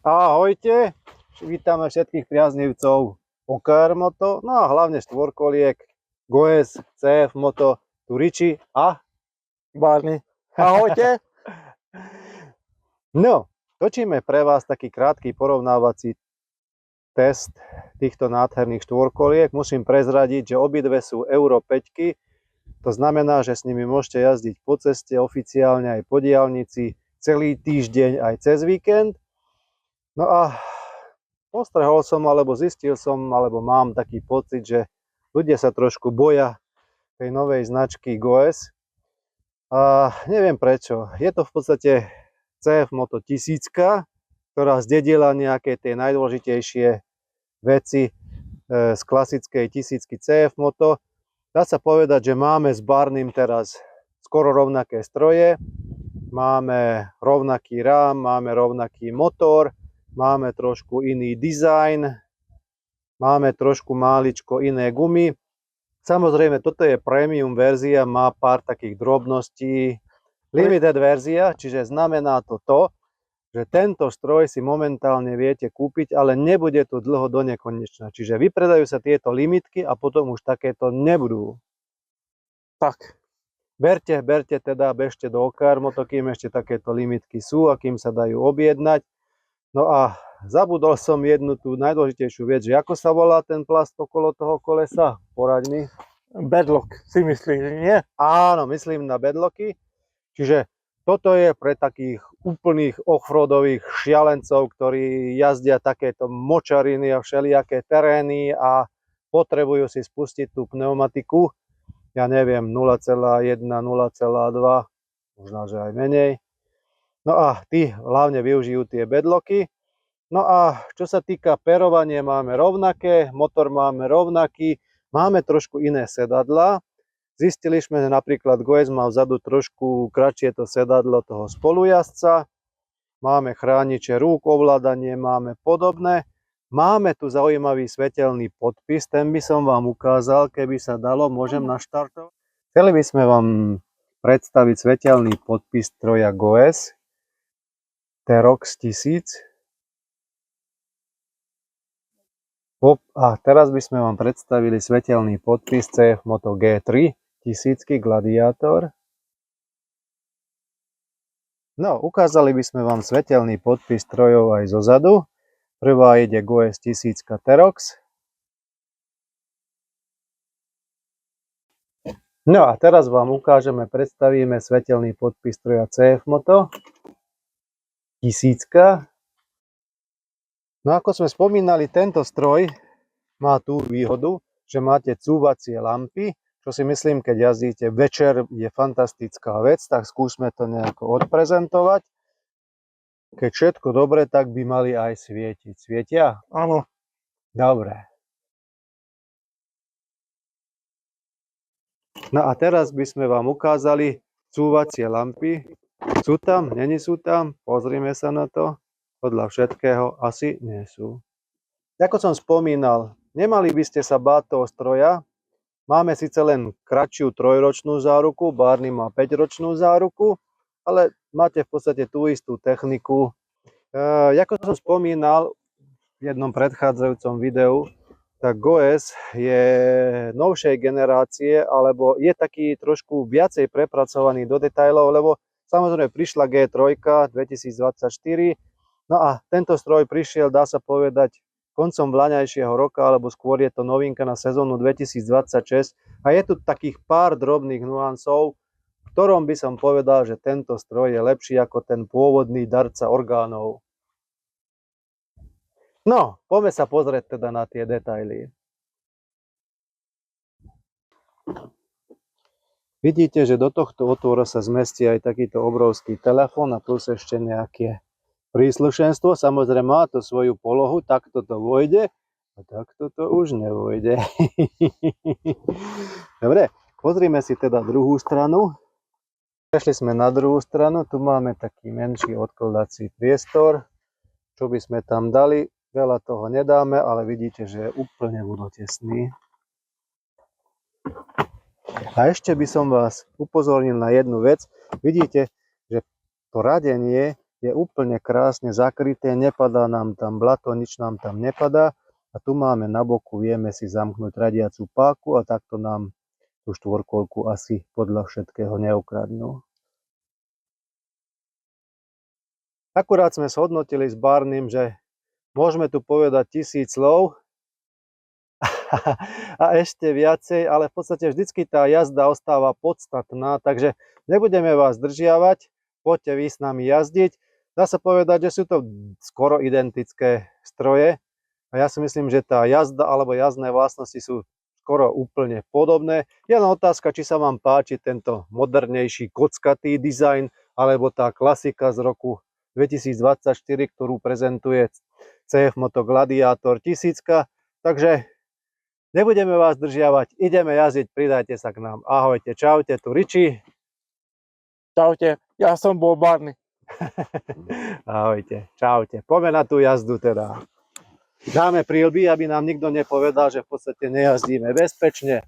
Ahojte, vítame všetkých priaznivcov OKR Moto, no a hlavne štvorkoliek GOES, CF Moto, tu Riči a Barney. Ahojte. No, točíme pre vás taký krátky porovnávací test týchto nádherných štvorkoliek. Musím prezradiť, že obidve sú Euro 5, to znamená, že s nimi môžete jazdiť po ceste, oficiálne aj po diaľnici, celý týždeň aj cez víkend. No a postrehol som, alebo zistil som, alebo mám taký pocit, že ľudia sa trošku boja tej novej značky GOES. A neviem prečo. Je to v podstate CF Moto 1000, ktorá zdedila nejaké tie najdôležitejšie veci z klasickej 1000 CF Moto. Dá sa povedať, že máme s Barneym teraz skoro rovnaké stroje. Máme rovnaký rám, máme rovnaký motor, máme trošku iný dizajn, máme trošku máličko iné gumy. Samozrejme, toto je premium verzia, má pár takých drobností. Limited verzia, čiže znamená to, že tento stroj si momentálne viete kúpiť, ale nebude to dlho do nekonečna. Čiže vypredajú sa tieto limitky a potom už takéto nebudú. Tak. Berte teda, bežte do OKR Moto, kým ešte takéto limitky sú a kým sa dajú objednať. No a zabudol som jednu tú najdôležitejšiu vec, že ako sa volá ten plast okolo toho kolesa? Poraď mi. Bedlock si myslíš, nie? Áno, myslím na bedlocky. Čiže toto je pre takých úplných offroadových šialencov, ktorí jazdia takéto močariny a všelijaké terény a potrebujú si spustiť tú pneumatiku. Ja neviem, 0,1, 0,2, možno, že aj menej. No a tí hlavne využijú tie bedlocky. No a čo sa týka perovania, máme rovnaké, motor máme rovnaký, máme trošku iné sedadlá. Zistili sme, že napríklad GOES má vzadu trošku kratšie to sedadlo toho spolujazdca. Máme chrániče rúk, ovládanie máme podobné. Máme tu zaujímavý svetelný podpis, ten by som vám ukázal, keby sa dalo, môžem naštartovať. Chceli by sme vám predstaviť svetelný podpis stroja GOES Terox 1000. A teraz by sme vám predstavili svetelný podpis CF Moto G3 1000 Gladiator. No, ukázali by sme vám svetelný podpis strojov aj zozadu. Prvá ide GOES 1000 Terox. No a teraz vám ukážeme, predstavíme svetelný podpis stroja CF Moto 1000. No ako sme spomínali, tento stroj má tú výhodu, že máte cúvacie lampy, čo si myslím, keď jazdíte večer, je fantastická vec, tak skúsme to nejako odprezentovať. Keď všetko dobre, tak by mali aj svietiť. Svietia? Áno. Dobre. No a teraz by sme vám ukázali cúvacie lampy. Sú tam? Není sú tam? Pozrime sa na to. Podľa všetkého asi nie sú. Ako som spomínal, nemali by ste sa báť toho stroja. Máme síce len kratšiu 3-ročnú záruku, Barney má 5-ročnú záruku, ale máte v podstate tú istú techniku. Ako som spomínal v jednom predchádzajúcom videu, tak GOES je novšej generácie, alebo je taký trošku viacej prepracovaný do detailov, lebo samozrejme prišla G3 2024, no a tento stroj prišiel, dá sa povedať, koncom vlaňajšieho roka, alebo skôr je to novinka na sezónu 2026 a je tu takých pár drobných nuansov, v ktorom by som povedal, že tento stroj je lepší ako ten pôvodný darca orgánov. No, poďme sa pozrieť teda na tie detaily. Vidíte, že do tohto otvoru sa zmestí aj takýto obrovský telefón a plus ešte nejaké príslušenstvo. Samozrejme má to svoju polohu, takto to vojde a takto to už nevojde. Dobre, pozrime si teda druhú stranu. Prešli sme na druhú stranu, tu máme taký menší odkladací priestor. Čo by sme tam dali? Veľa toho nedáme, ale vidíte, že je úplne vodotesný. A ešte by som vás upozornil na jednu vec. Vidíte, že to radenie je úplne krásne zakryté, nepadá nám tam blato, nič nám tam nepadá. A tu máme na boku, vieme si zamknúť radiacu páku a takto nám tú štvorkolku asi podľa všetkého neukradnú. Akurát sme shodnotili s Barným, že môžeme tu povedať 1000 slov a ešte viacej, ale v podstate vždycky tá jazda ostáva podstatná, takže nebudeme vás zdržiavať, poďte vy s nami jazdiť. Dá sa povedať, že sú to skoro identické stroje a ja si myslím, že tá jazda alebo jazdné vlastnosti sú skoro úplne podobné. Je len otázka, či sa vám páči tento modernejší kockatý dizajn alebo tá klasika z roku 2024, ktorú prezentuje CF Moto Gladiator 1000. Takže nebudeme vás zdržiavať, ideme jazdiť, pridajte sa k nám. Ahojte, čaute, tu Riči. Čaute, ja som bol Barney. Ahojte, čaute. Poďme na tú jazdu teda. Dáme príľby, aby nám nikto nepovedal, že v podstate nejazdíme bezpečne.